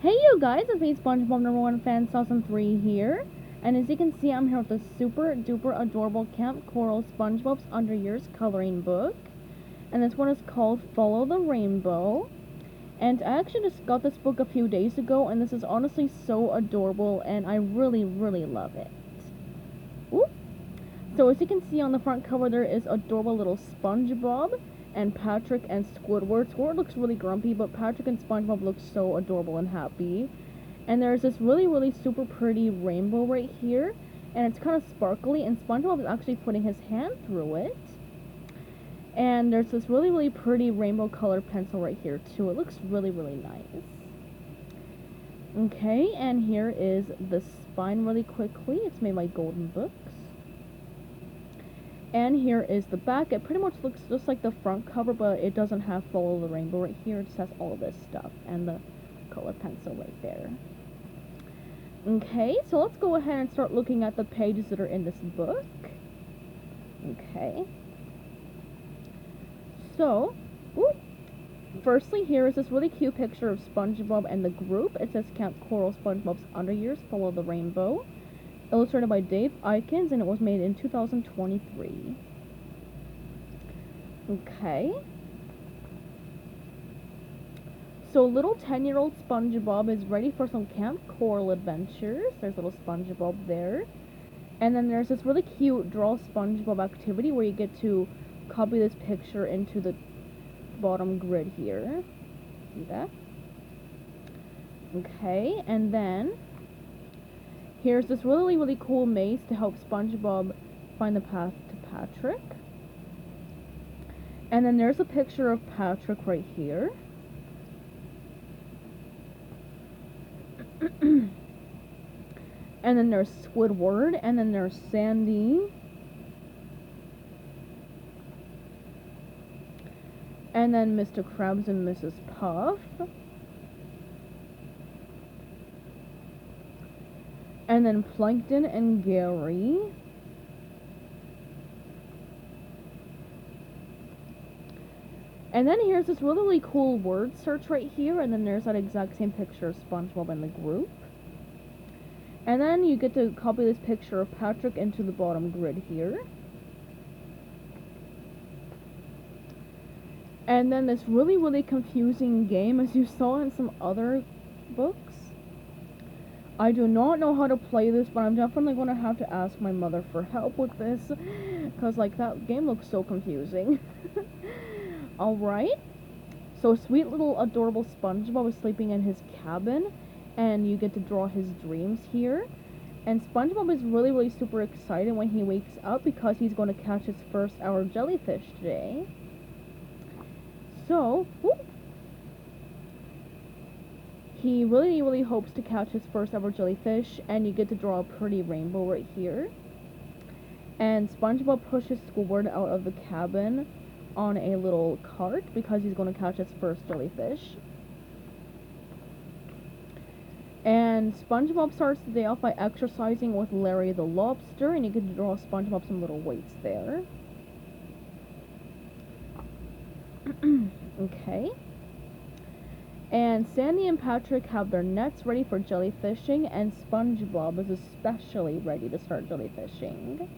Hey you guys, it's me SpongeBob number one fan 2003 here, and as you can see I'm here with a super duper adorable Kamp Koral SpongeBob's Under Years coloring book, and this one is called Follow the Rainbow, and I actually just got this book a few days ago, and this is honestly so adorable and I really love it. Ooh. So as you can see on the front cover there is adorable little SpongeBob, and Patrick and Squidward. Squidward looks really grumpy, but Patrick and SpongeBob look so adorable and happy. And there's this really super pretty rainbow right here, and it's kind of sparkly, and SpongeBob is actually putting his hand through it. And there's this really pretty rainbow colored pencil right here too. It looks really nice. Okay, and here is the spine really quickly. It's made by Golden Books. And here is the back. It pretty much looks just like the front cover, but it doesn't have Follow the Rainbow right here. It just has all of this stuff and the color pencil right there. Okay, so let's go ahead and start looking at the pages that are in this book. Okay. So, firstly, here is this really cute picture of SpongeBob and the group. It says Kamp Koral SpongeBob's Under Years, Follow the Rainbow. Illustrated by Dave Eakins, and it was made in 2023. Okay. So little 10-year-old SpongeBob is ready for some Kamp Koral adventures. There's little SpongeBob there. And then there's this really cute Draw SpongeBob activity where you get to copy this picture into the bottom grid here. See that? Okay, and then here's this really cool maze to help SpongeBob find the path to Patrick. And then there's a picture of Patrick right here. And then there's Squidward, and then there's Sandy. And then Mr. Krabs and Mrs. Puff. And then Plankton and Gary. And then here's this really cool word search right here, and then there's that exact same picture of SpongeBob and the group. And then you get to copy this picture of Patrick into the bottom grid here. And then this really confusing game, as you saw in some other books. I do not know how to play this, but I'm definitely going to have to ask my mother for help with this, because, like, that game looks so confusing. Alright, so sweet little adorable SpongeBob is sleeping in his cabin, and you get to draw his dreams here. And SpongeBob is really super excited when he wakes up, because he's going to catch his first ever jellyfish today. So, he really hopes to catch his first ever jellyfish, and you get to draw a pretty rainbow right here. And SpongeBob pushes Squidward out of the cabin on a little cart because he's going to catch his first jellyfish. And SpongeBob starts the day off by exercising with Larry the Lobster, and you get to draw SpongeBob some little weights there. Okay. And Sandy and Patrick have their nets ready for jellyfishing, and SpongeBob is especially ready to start jellyfishing.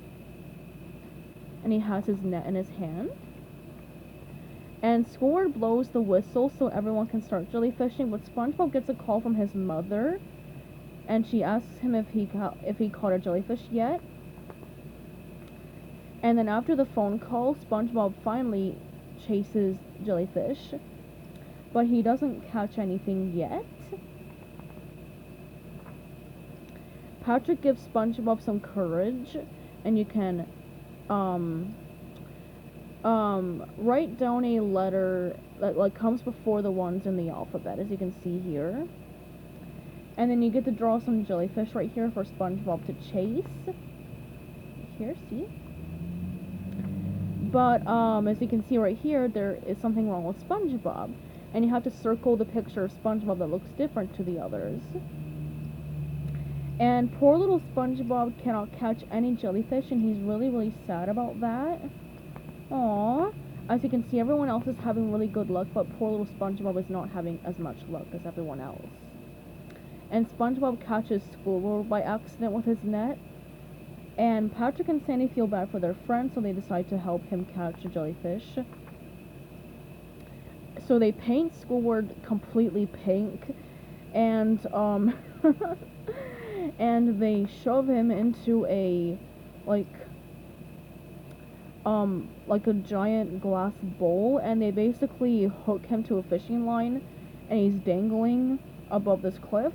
And he has his net in his hand. And Squidward blows the whistle so everyone can start jellyfishing, but SpongeBob gets a call from his mother, and she asks him if he caught a jellyfish yet. And then after the phone call, SpongeBob finally chases jellyfish, but he doesn't catch anything yet. Patrick gives SpongeBob some courage, and you can write down a letter that like comes before the ones in the alphabet, as you can see here. And then you get to draw some jellyfish right here for SpongeBob to chase. Here, see? But as you can see right here, there is something wrong with SpongeBob. And you have to circle the picture of SpongeBob that looks different to the others. And poor little SpongeBob cannot catch any jellyfish, and he's really sad about that. Aww. As you can see, everyone else is having really good luck, but poor little SpongeBob is not having as much luck as everyone else. and SpongeBob catches Squidward by accident with his net. And Patrick and Sandy feel bad for their friend, so they decide to help him catch a jellyfish. So they paint Squidward completely pink, and and they shove him into a like a giant glass bowl, and they basically hook him to a fishing line, and he's dangling above this cliff.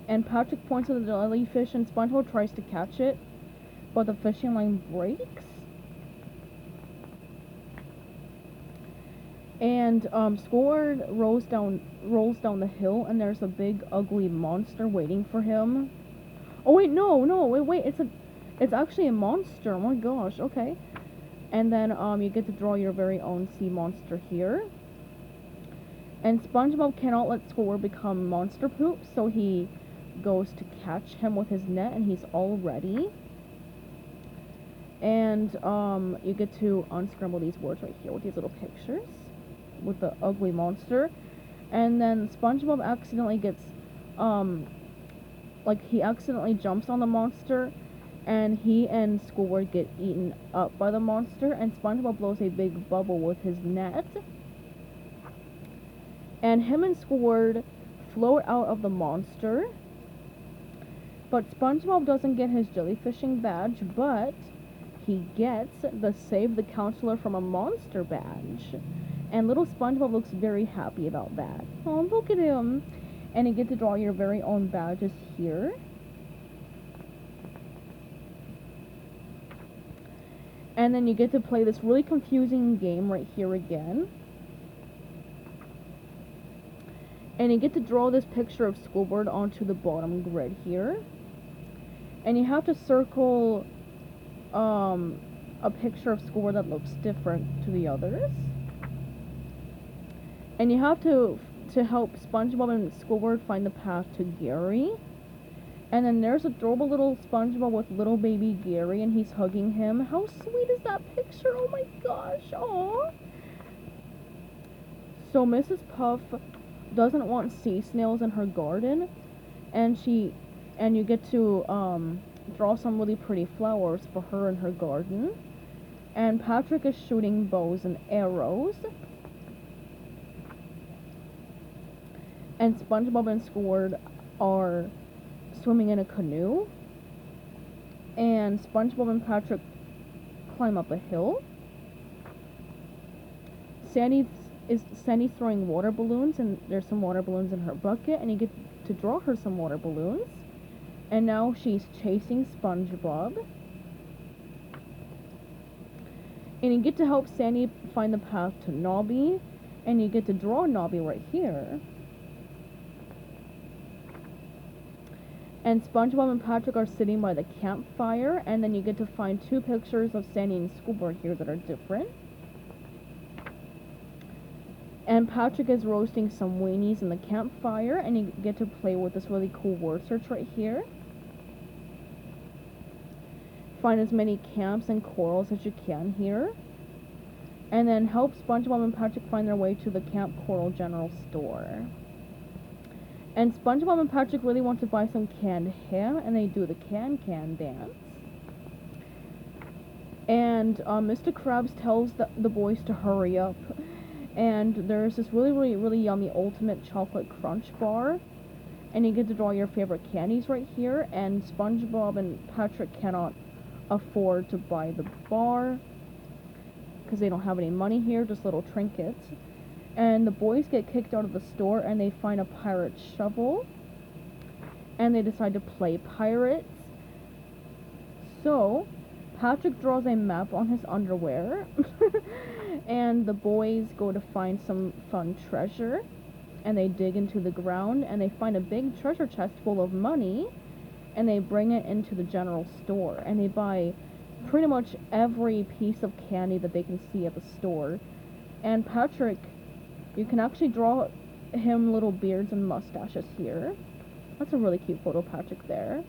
And Patrick points at the jellyfish, and SpongeBob tries to catch it, but the fishing line breaks. And Squidward rolls down the hill, and there's a big ugly monster waiting for him. Oh wait, no, wait, it's actually a monster. Oh my gosh, okay. And then you get to draw your very own sea monster here. And SpongeBob cannot let Squidward become monster poop, so he goes to catch him with his net, and he's all ready. And you get to unscramble these words right here with these little pictures with the ugly monster. And then SpongeBob accidentally gets he accidentally jumps on the monster, and he and Squidward get eaten up by the monster, and SpongeBob blows a big bubble with his net. And him and Squidward float out of the monster. But SpongeBob doesn't get his jellyfishing badge, but he gets the Save the Counselor from a Monster badge. And little SpongeBob looks very happy about that. Oh, look at him. And you get to draw your very own badges here. And then you get to play this really confusing game right here again. And you get to draw this picture of Squidward onto the bottom grid here. And you have to circle a picture of Squidward that looks different to the others. And you have to help SpongeBob and Squidward find the path to Gary. And then there's adorable little SpongeBob with little baby Gary, and he's hugging him. How sweet is that picture? Oh my gosh, aww. So Mrs. Puff doesn't want sea snails in her garden, and you get to draw some really pretty flowers for her in her garden. And Patrick is shooting bows and arrows. And SpongeBob and Squidward are swimming in a canoe. And SpongeBob and Patrick climb up a hill. Sandy's throwing water balloons, and there's some water balloons in her bucket, and you get to draw her some water balloons. And now she's chasing SpongeBob. And you get to help Sandy find the path to Nobby, and you get to draw Nobby right here. And SpongeBob and Patrick are sitting by the campfire, and then you get to find two pictures of Sandy and Squidward here that are different. And Patrick is roasting some weenies in the campfire, and you get to play with this really cool word search right here. Find as many camps and corals as you can here. And then help SpongeBob and Patrick find their way to the Kamp Coral General Store. And SpongeBob and Patrick really want to buy some canned ham, and they do the can dance. And Mr. Krabs tells the boys to hurry up. And there's this really yummy Ultimate Chocolate Crunch bar. And you get to draw your favorite candies right here. And SpongeBob and Patrick cannot afford to buy the bar because they don't have any money here, just little trinkets. And the boys get kicked out of the store, and they find a pirate shovel, and they decide to play pirates. So Patrick draws a map on his underwear, and the boys go to find some fun treasure, and they dig into the ground, and they find a big treasure chest full of money, and they bring it into the general store, and they buy pretty much every piece of candy that they can see at the store. And Patrick, you can actually draw him little beards and mustaches here. That's a really cute photo of Patrick there.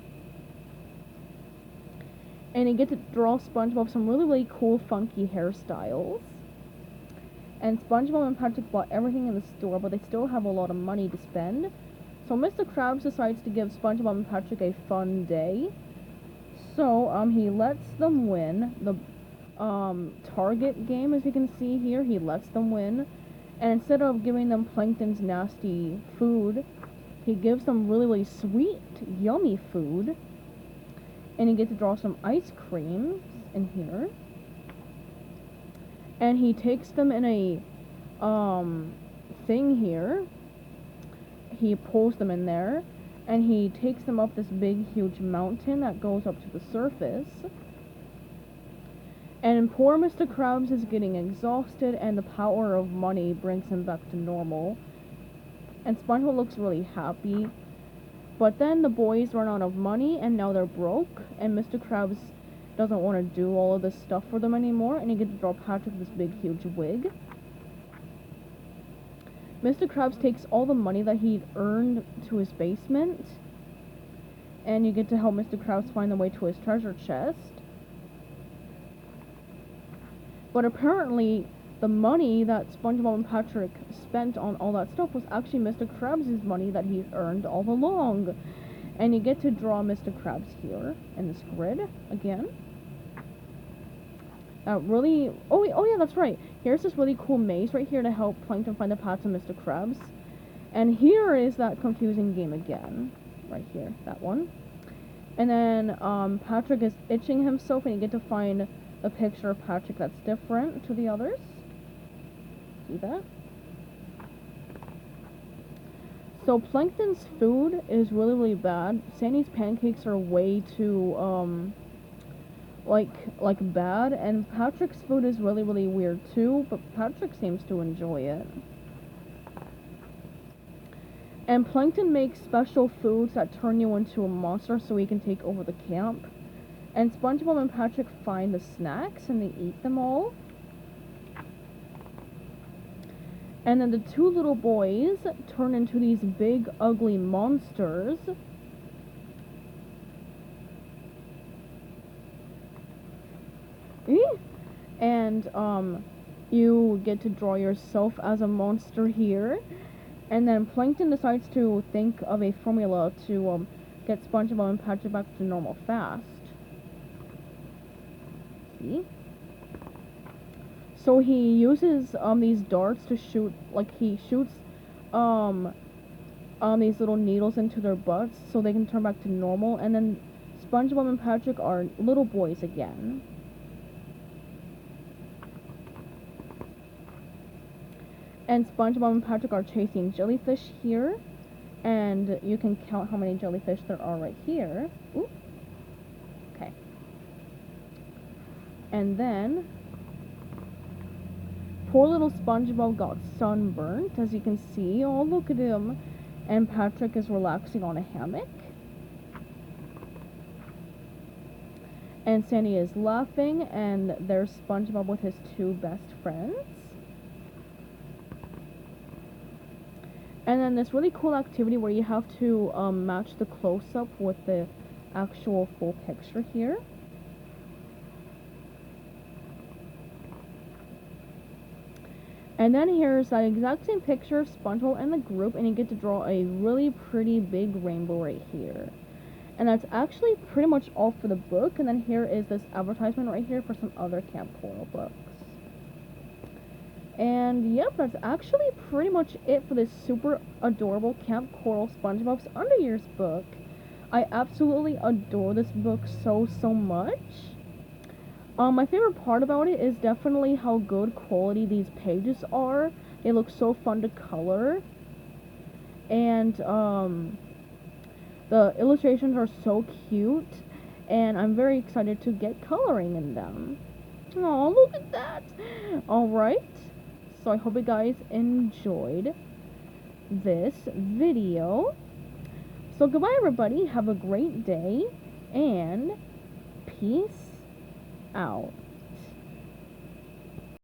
And you get to draw SpongeBob some really cool funky hairstyles. And SpongeBob and Patrick bought everything in the store, but they still have a lot of money to spend. So Mr. Krabs decides to give SpongeBob and Patrick a fun day. So, he lets them win the, target game, as you can see here. He lets them win. And instead of giving them Plankton's nasty food, he gives them really, really sweet, yummy food. And you get to draw some ice cream in here. And he takes them in a, thing here. He pulls them in there. And he takes them up this big, huge mountain that goes up to the surface. And poor Mr. Krabs is getting exhausted, and the power of money brings him back to normal. And SpongeBob looks really happy. But then the boys run out of money, and now they're broke. And Mr. Krabs doesn't want to do all of this stuff for them anymore. And you get to draw Patrick this big, huge wig. Mr. Krabs takes all the money that he'd earned to his basement, and you get to help Mr. Krabs find the way to his treasure chest. But apparently, the money that SpongeBob and Patrick spent on all that stuff was actually Mr. Krabs' money that he's earned all along. And you get to draw Mr. Krabs here in this grid again. Really, oh yeah, that's right. Here's this really cool maze right here to help Plankton find the paths of Mr. Krabs. And here is that confusing game again. Right here, that one. And then, Patrick is itching himself, and you get to find a picture of Patrick that's different to the others. See that? So Plankton's food is really, really bad. Sandy's pancakes are way too, like bad, and Patrick's food is really, really weird too, but Patrick seems to enjoy it. And Plankton makes special foods that turn you into a monster so he can take over the camp. And SpongeBob and Patrick find the snacks and they eat them all. And then the two little boys turn into these big, ugly monsters. And, you get to draw yourself as a monster here. And then Plankton decides to think of a formula to, get SpongeBob and Patrick back to normal fast. See? So he uses, these darts to shoot, like, he shoots, these little needles into their butts so they can turn back to normal. And then SpongeBob and Patrick are little boys again. And SpongeBob and Patrick are chasing jellyfish here. And you can count how many jellyfish there are right here. Ooh. Okay. And then, poor little SpongeBob got sunburnt, as you can see. Oh, look at him. And Patrick is relaxing on a hammock. And Sandy is laughing, and there's SpongeBob with his two best friends. And then this really cool activity where you have to match the close-up with the actual full picture here. And then here's that exact same picture of SpongeBob and the group, and you get to draw a really pretty big rainbow right here. And that's actually pretty much all for the book. And then here is this advertisement right here for some other Kamp Koral books. And yep, that's actually pretty much it for this super adorable Kamp Koral SpongeBob's Under Years book. I absolutely adore this book so much. My favorite part about it is definitely how good quality these pages are. They look so fun to color. And, the illustrations are so cute. And I'm very excited to get coloring in them. Oh, look at that! Alright. So I hope you guys enjoyed this video. So goodbye everybody, have a great day, and peace out.